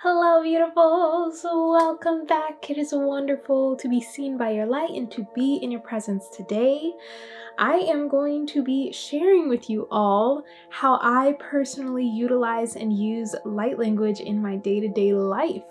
Hello, beautifuls! Welcome back. It is wonderful to be seen by your light and to be in your presence today. I am going to be sharing with you all how I personally utilize and use light language in my day-to-day life.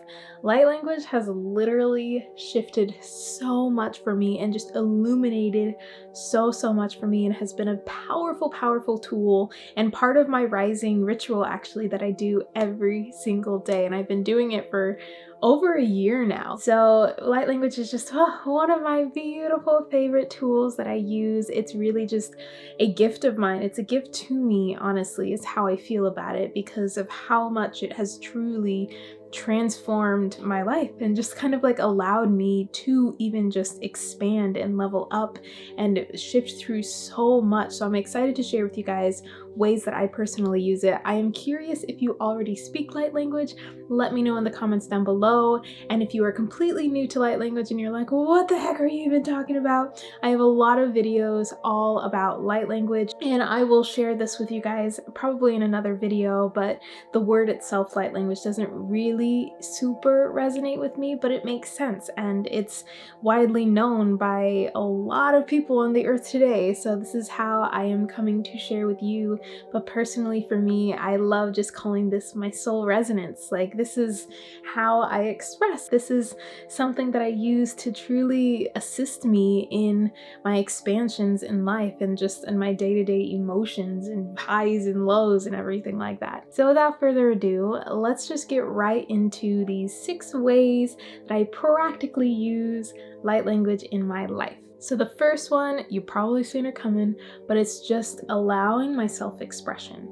Light language has literally shifted so much for me and just illuminated so much for me and has been a powerful tool and part of my rising ritual actually that I do every single day, and I've been doing it for over a year now. So light language is just one of my beautiful favorite tools that I use. It's really just a gift of mine. It's a gift to me, honestly, is how I feel about it because of how much it has truly transformed my life and just kind of like allowed me to even just expand and level up and shift through so much. So I'm excited to share with you guys ways that I personally use it. I am curious if you already speak light language. Let me know in the comments down below. And if you are completely new to light language and you're like, what the heck are you even talking about? I have a lot of videos all about light language, and I will share this with you guys probably in another video, but the word itself, light language, doesn't really super resonate with me, but it makes sense and it's widely known by a lot of people on the earth today. So this is how I am coming to share with you. But personally for me, I love just calling this my soul resonance. Like, this is how I express. This is something that I use to truly assist me in my expansions in life and just in my day-to-day emotions and highs and lows and everything like that. So without further ado, let's just get right into these 6 ways that I practically use light language in my life. So the first one, you probably seen it coming, but it's just allowing my self-expression.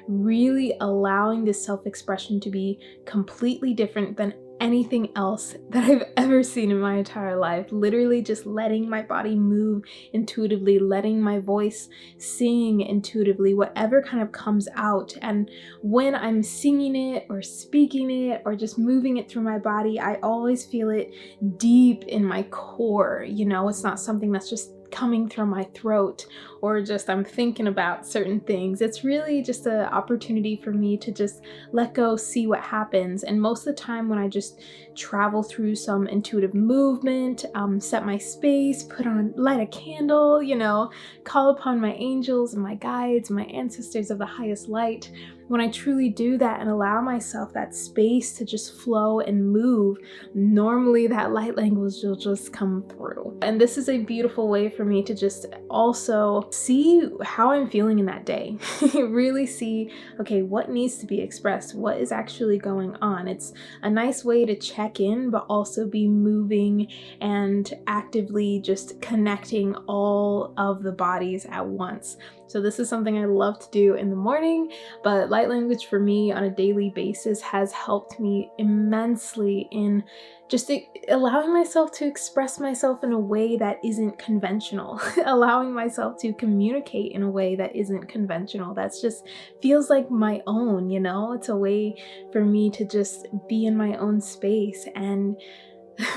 Really allowing this self-expression to be completely different than anything else that I've ever seen in my entire life. Literally just letting my body move intuitively, letting my voice sing intuitively, whatever kind of comes out. And when I'm singing it or speaking it or just moving it through my body, I always feel it deep in my core. You know, it's not something that's just coming through my throat or just I'm thinking about certain things. It's really just an opportunity for me to just let go, see what happens. And most of the time when I just travel through some intuitive movement, set my space, light a candle, you know, call upon my angels and my guides, my ancestors of the highest light, when I truly do that and allow myself that space to just flow and move, normally that light language will just come through. And this is a beautiful way for me to just also see how I'm feeling in that day. Really see, okay, what needs to be expressed? What is actually going on? It's a nice way to check in, but also be moving and actively just connecting all of the bodies at once. So this is something I love to do in the morning, but light language for me on a daily basis has helped me immensely in just allowing myself to express myself in a way that isn't conventional, allowing myself to communicate in a way that isn't conventional. That's just feels like my own, you know? It's a way for me to just be in my own space and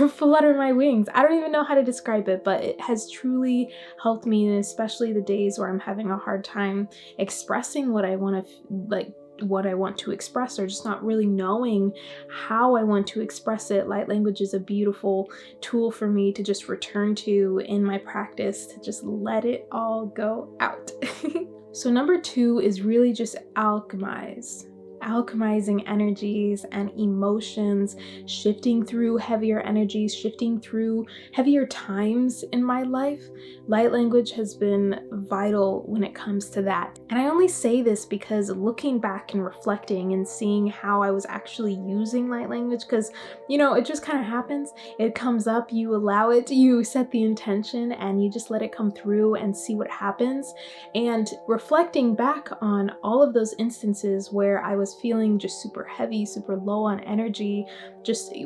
flutter my wings. I don't even know how to describe it, but it has truly helped me, and especially the days where I'm having a hard time expressing what I want to what I want to express, or just not really knowing how I want to express it. Light language is a beautiful tool for me to just return to in my practice, to just let it all go out. So number 2 is really just alchemizing energies and emotions, shifting through heavier energies, shifting through heavier times in my life. Light language has been vital when it comes to that. And I only say this because looking back and reflecting and seeing how I was actually using light language, because, you know, it just kind of happens. It comes up, you allow it, you set the intention, and you just let it come through and see what happens. And reflecting back on all of those instances where I was feeling just super heavy, super low on energy,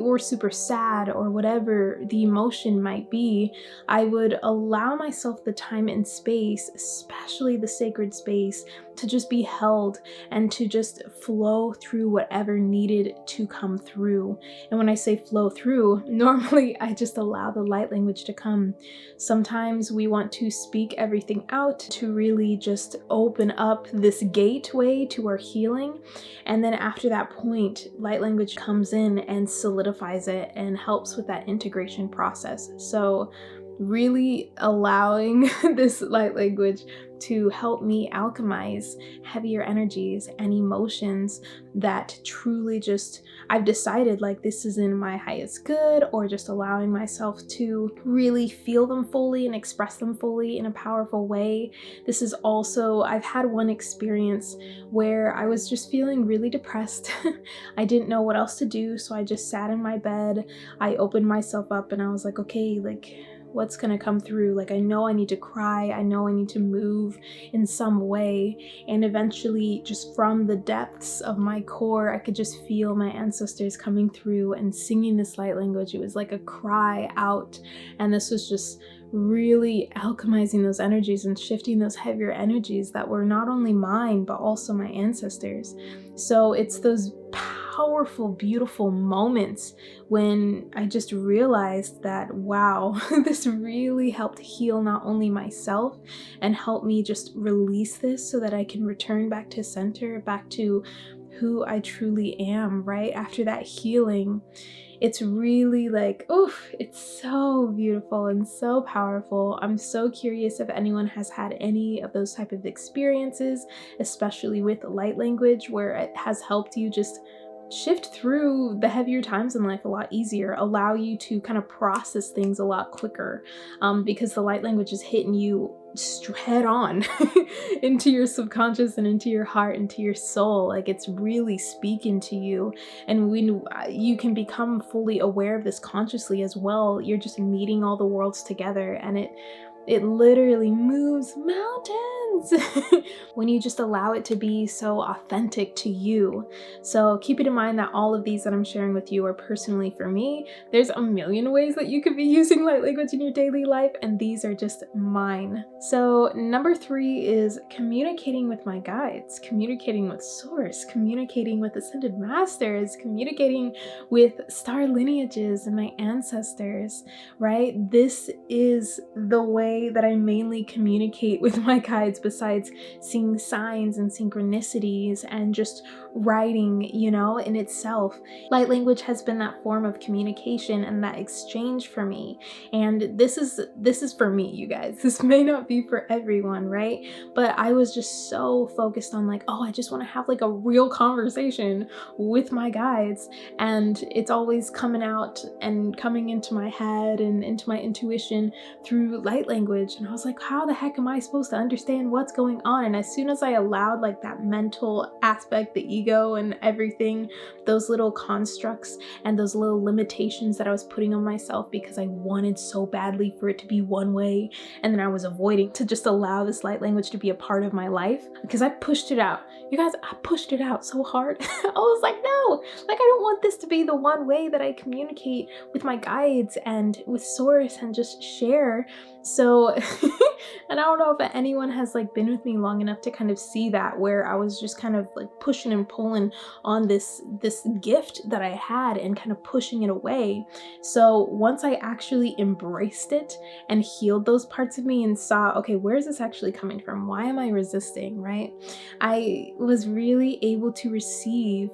or super sad, or whatever the emotion might be, I would allow myself the time and space, especially the sacred space, to just be held and to just flow through whatever needed to come through. And when I say flow through, normally I just allow the light language to come. Sometimes we want to speak everything out to really just open up this gateway to our healing. And then after that point, light language comes in and solidifies it and helps with that integration process. So really allowing this light language to help me alchemize heavier energies and emotions that truly just, I've decided like this is in my highest good, or just allowing myself to really feel them fully and express them fully in a powerful way. This is also, I've had one experience where I was just feeling really depressed. I didn't know what else to do, so I just sat in my bed. I opened myself up and I was like, okay, like, what's gonna come through? Like, I know I need to cry, I know I need to move in some way. And eventually, just from the depths of my core, I could just feel my ancestors coming through and singing this light language. It was like a cry out, and this was just really alchemizing those energies and shifting those heavier energies that were not only mine but also my ancestors. So it's those powerful, beautiful moments when I just realized that, wow, this really helped heal not only myself and help me just release this so that I can return back to center, back to who I truly am, right? After that healing, it's really like, oof, it's so beautiful and so powerful. I'm so curious if anyone has had any of those type of experiences, especially with light language, where it has helped you just shift through the heavier times in life a lot easier, allow you to kind of process things a lot quicker, because the light language is hitting you head on into your subconscious and into your heart, into your soul. Like, it's really speaking to you. And when you can become fully aware of this consciously as well, you're just meeting all the worlds together, and it literally moves mountains when you just allow it to be so authentic to you. So keep it in mind that all of these that I'm sharing with you are personally for me. There's a million ways that you could be using light language in your daily life, and these are just mine. So number 3 is communicating with my guides, communicating with source, communicating with ascended masters, communicating with star lineages and my ancestors, right? This is the way that I mainly communicate with my guides, besides seeing signs and synchronicities and just writing, in itself. Light language has been that form of communication and that exchange for me. And this is for me, you guys. This may not be for everyone, right? But I was just so focused on like, oh, I just want to have like a real conversation with my guides. And it's always coming out and coming into my head and into my intuition through light language. And I was like, how the heck am I supposed to understand what's going on? And as soon as I allowed like that mental aspect, the ego and everything, those little constructs and those little limitations that I was putting on myself because I wanted so badly for it to be one way, and then I was avoiding to just allow this light language to be a part of my life, because I pushed it out. You guys, I pushed it out so hard. I was like, no, like, I don't want this to be the one way that I communicate with my guides and with source and just share. So, and I don't know if anyone has like been with me long enough to kind of see that, where I was just kind of like pushing and pulling on this gift that I had and kind of pushing it away. So once I actually embraced it and healed those parts of me and saw, okay, where is this actually coming from? Why am I resisting, right? I was really able to receive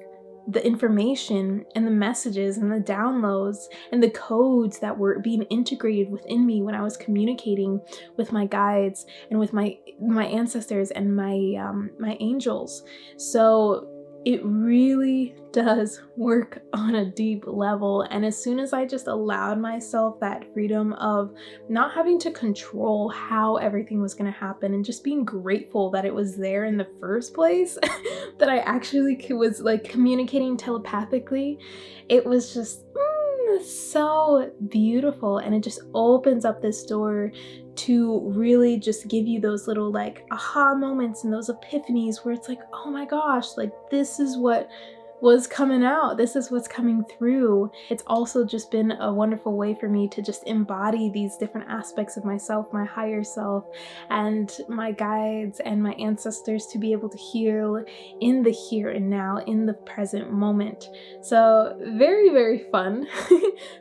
the information and the messages and the downloads and the codes that were being integrated within me when I was communicating with my guides and with my ancestors and my angels. So it really does work on a deep level. And as soon as I just allowed myself that freedom of not having to control how everything was going to happen and just being grateful that it was there in the first place, that I actually was like communicating telepathically, it was just so beautiful. And it just opens up this door to really just give you those little like aha moments and those epiphanies where it's like, oh my gosh, like this is what was coming out. This is what's coming through. It's also just been a wonderful way for me to just embody these different aspects of myself, my higher self, and my guides and my ancestors, to be able to heal in the here and now, in the present moment. So very, very fun.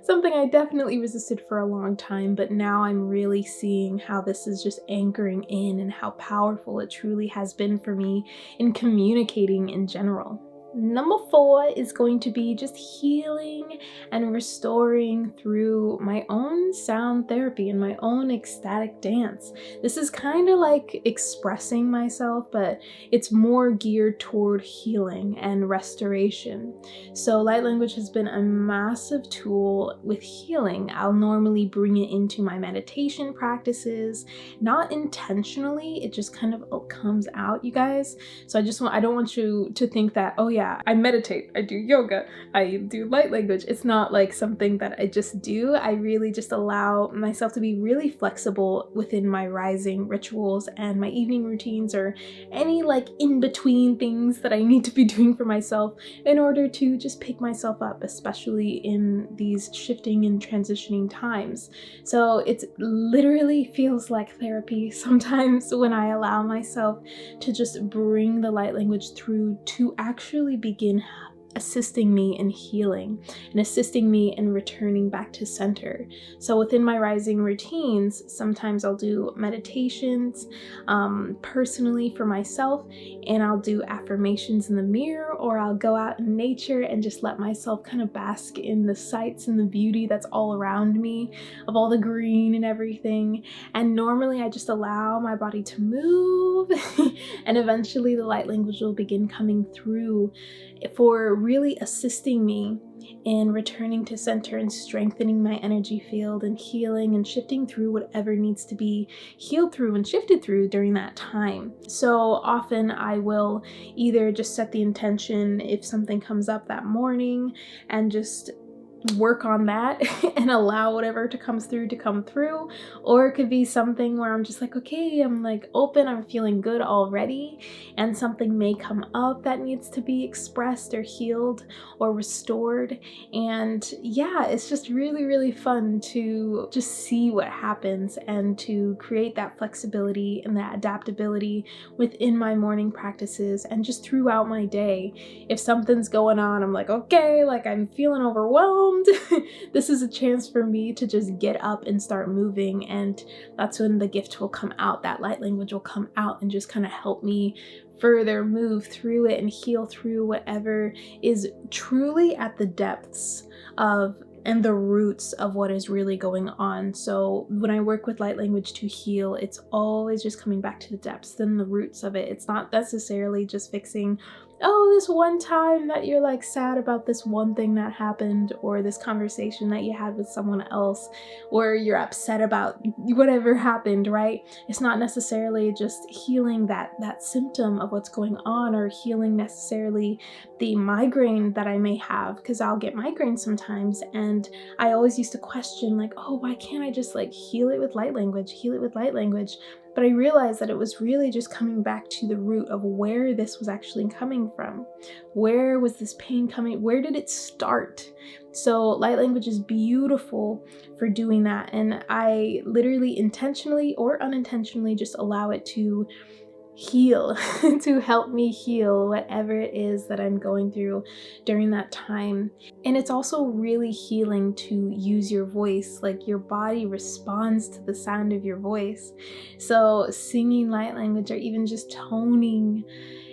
Something I definitely resisted for a long time, but now I'm really seeing how this is just anchoring in and how powerful it truly has been for me in communicating in general. Number 4 is going to be just healing and restoring through my own sound therapy and my own ecstatic dance. This is kind of like expressing myself, but it's more geared toward healing and restoration. So light language has been a massive tool with healing. I'll normally bring it into my meditation practices, not intentionally, it just kind of comes out, you guys. So I don't want you to think that, oh yeah, I meditate, I do yoga, I do light language. It's not like something that I just do. I really just allow myself to be really flexible within my rising rituals and my evening routines, or any like in between things that I need to be doing for myself in order to just pick myself up, especially in these shifting and transitioning times. So it literally feels like therapy sometimes when I allow myself to just bring the light language through to actually begin assisting me in healing and assisting me in returning back to center. So within my rising routines, sometimes I'll do meditations personally for myself, and I'll do affirmations in the mirror, or I'll go out in nature and just let myself kind of bask in the sights and the beauty that's all around me, of all the green and everything. And normally I just allow my body to move and eventually the light language will begin coming through for really assisting me in returning to center and strengthening my energy field and healing and shifting through whatever needs to be healed through and shifted through during that time. So often I will either just set the intention if something comes up that morning and just work on that and allow whatever to come through, or it could be something where I'm just like, okay, I'm like open, I'm feeling good already, and something may come up that needs to be expressed or healed or restored. And yeah, it's just really, really fun to just see what happens and to create that flexibility and that adaptability within my morning practices and just throughout my day. If something's going on, I'm like, okay, like I'm feeling overwhelmed. This is a chance for me to just get up and start moving, and that's when the gift will come out. That light language will come out and just kind of help me further move through it and heal through whatever is truly at the depths of and the roots of what is really going on. So when I work with light language to heal, it's always just coming back to the depths and the roots of it. It's not necessarily just fixing, oh, this one time that you're like sad about this one thing that happened, or this conversation that you had with someone else, or you're upset about whatever happened, right? It's not necessarily just healing that symptom of what's going on, or healing necessarily the migraine that I may have, because I'll get migraines sometimes, and I always used to question like, oh, why can't I just like heal it with light language, But I realized that it was really just coming back to the root of where this was actually coming from. Where was this pain coming? Where did it start? So light language is beautiful for doing that. And I literally intentionally or unintentionally just allow it to heal, to help me heal whatever it is that I'm going through during that time. And it's also really healing to use your voice. Like your body responds to the sound of your voice. So singing light language or even just toning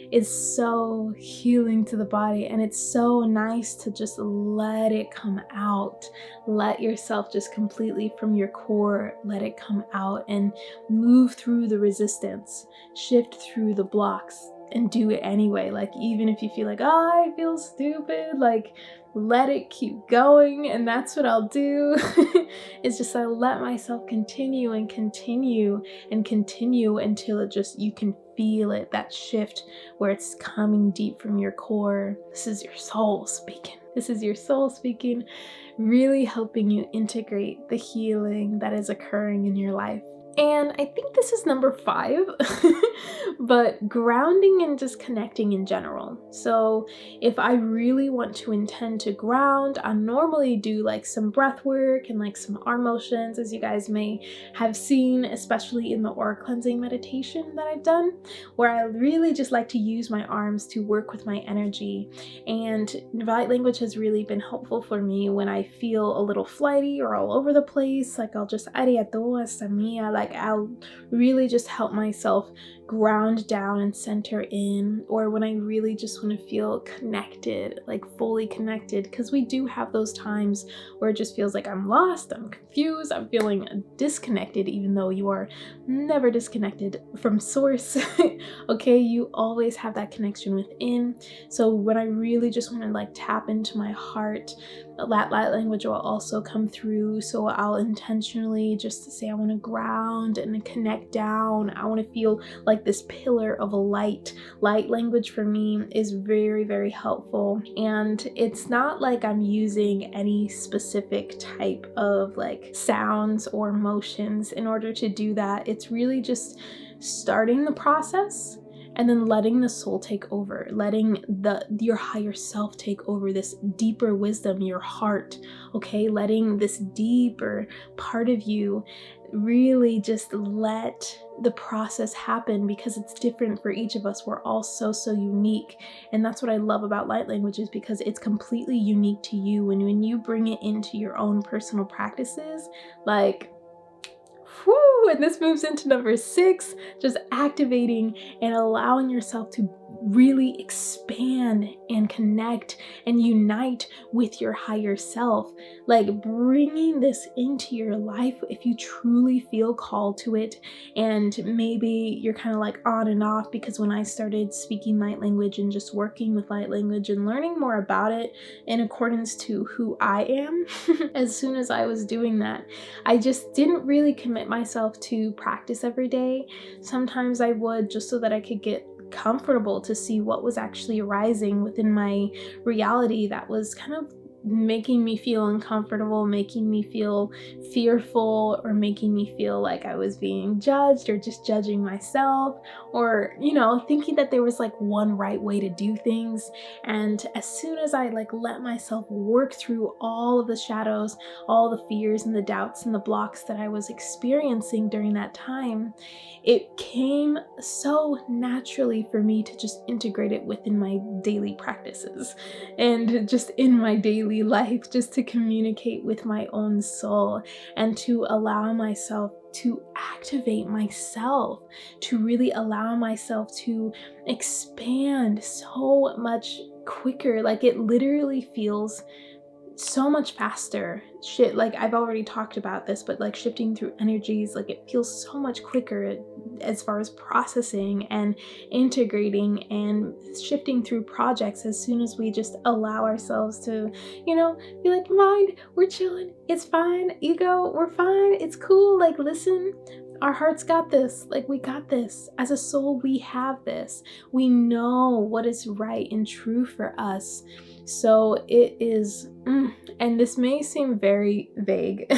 is so healing to the body, and it's so nice to just let it come out. Let yourself just completely from your core, let it come out and move through the resistance, shift through the blocks, and do it anyway. Like even if you feel like, oh, I feel stupid, like let it keep going. And that's what I'll do. It's just I let myself continue and continue and continue until it just, you can feel it, that shift where it's coming deep from your core. This is your soul speaking. This is your soul speaking, really helping you integrate the healing that is occurring in your life. And I think this is number 5, but grounding and just connecting in general. So if I really want to intend to ground, I normally do like some breath work and like some arm motions, as you guys may have seen, especially in the aura cleansing meditation that I've done, where I really just like to use my arms to work with my energy. And light language has really been helpful for me when I feel a little flighty or all over the place. Like I'll just Aria, like like I'll really just help myself ground down and center in, or when I really just want to feel connected, like fully connected, because we do have those times where it just feels like I'm lost, I'm confused, I'm feeling disconnected, even though you are never disconnected from source. Okay, you always have that connection within. So when I really just want to like tap into my heart, that light language will also come through. So I'll intentionally just say I want to ground and connect down. I want to feel like this pillar of light. Light language for me is very, very helpful. And it's not like I'm using any specific type of like sounds or motions in order to do that. It's really just starting the process and then letting the soul take over, letting your higher self take over, this deeper wisdom, your heart, okay? Letting this deeper part of you really just let the process happen, because it's different for each of us. We're all so unique. And that's what I love about light languages, because it's completely unique to you. And when you bring it into your own personal practices, like, whoo, and this moves into number 6, just activating and allowing yourself to really expand and connect and unite with your higher self, like bringing this into your life if you truly feel called to it. And maybe you're kind of like on and off, because when I started speaking light language and just working with light language and learning more about it in accordance to who I am, as soon as I was doing that, I just didn't really commit myself to practice every day. Sometimes I would, just so that I could get comfortable to see what was actually arising within my reality that was kind of making me feel uncomfortable, making me feel fearful, or making me feel like I was being judged, or just judging myself, or, you know, thinking that there was like one right way to do things. And as soon as I like let myself work through all of the shadows, all the fears and the doubts and the blocks that I was experiencing during that time, it came so naturally for me to just integrate it within my daily practices and just in my daily life, just to communicate with my own soul and to allow myself to activate myself, to really allow myself to expand so much quicker. Like it literally feels so much faster. Shit, like I've already talked about this, but like shifting through energies, like it feels so much quicker as far as processing and integrating and shifting through projects, as soon as we just allow ourselves to, you know, be like, mind, we're chilling, it's fine, ego, we're fine, it's cool, like listen, our heart's got this, like we got this. As a soul, we have this. We know what is right and true for us. So it is, and this may seem very vague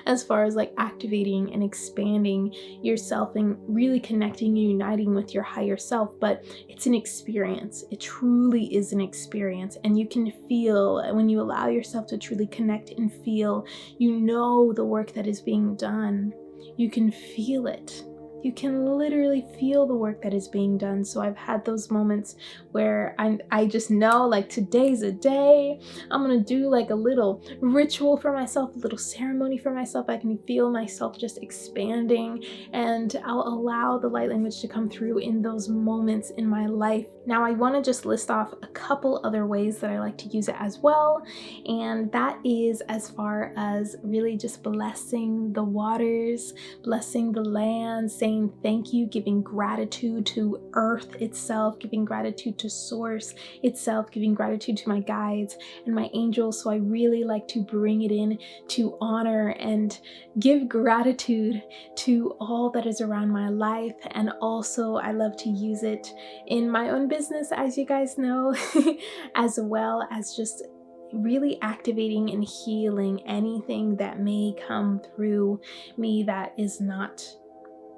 as far as like activating and expanding yourself and really connecting and uniting with your higher self, but it's an experience. It truly is an experience. And you can feel, when you allow yourself to truly connect and feel, you know the work that is being done. You can feel it. You can literally feel the work that is being done. So I've had those moments where I just know, like, today's a day. I'm gonna do like a little ritual for myself, a little ceremony for myself. I can feel myself just expanding, and I'll allow the light language to come through in those moments in my life. Now I want to just list off a couple other ways that I like to use it as well, and that is as far as really just blessing the waters, blessing the land, saying thank you, giving gratitude to earth itself, giving gratitude to source itself, giving gratitude to my guides and my angels. So I really like to bring it in to honor and give gratitude to all that is around my life. And also I love to use it in my own business, as you guys know, as well as just really activating and healing anything that may come through me that is not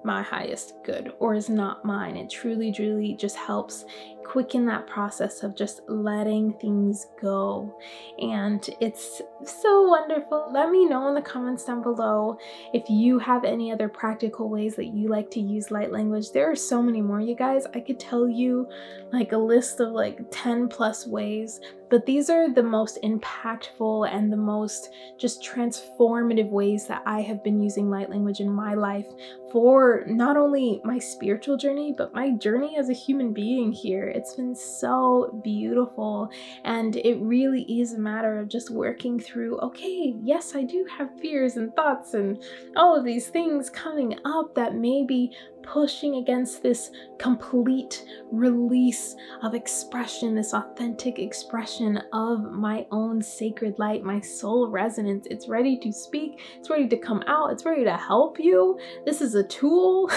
my highest good or is not mine. It truly just helps quicken that process of just letting things go. And it's so wonderful. Let me know in the comments down below if you have any other practical ways that you like to use light language. There are so many more, you guys. I could tell you like a list of like 10 plus ways, but these are the most impactful and the most just transformative ways that I have been using light language in my life for not only my spiritual journey, but my journey as a human being here. It's been so beautiful, and it really is a matter of just working through, okay, yes, I do have fears and thoughts and all of these things coming up that may be pushing against this complete release of expression, this authentic expression of my own sacred light, my soul resonance. It's ready to speak, it's ready to come out, it's ready to help you. This is a tool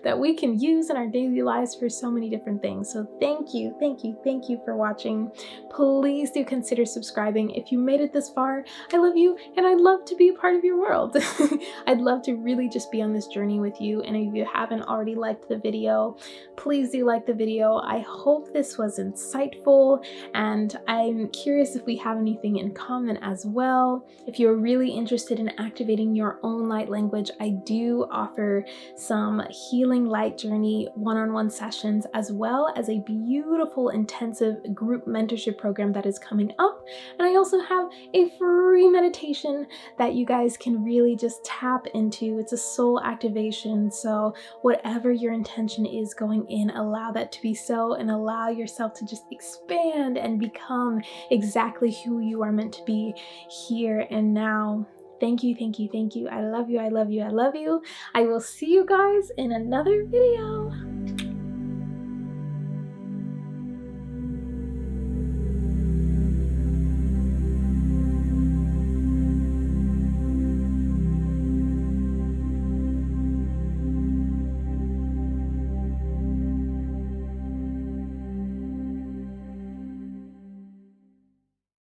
that we can use in our daily lives for so many different things. So thank you, thank you, thank you for watching. Please do consider subscribing. If you made it this far, I love you and I'd love to be a part of your world. I'd love to really just be on this journey with you. And if you haven't already liked the video, please do like the video. I hope this was insightful, and I'm curious if we have anything in common as well. If you're really interested in activating your own light language, I do offer some healing light journey one-on-one sessions, as well as a beautiful intensive group mentorship program that is coming up. And I also have a free meditation that you guys can really just tap into. It's a soul activation, so whatever your intention is going in, allow that to be so, and allow yourself to just expand and become exactly who you are meant to be here and now. Thank you, thank you, thank you. I love you, I love you, I love you. I will see you guys in another video.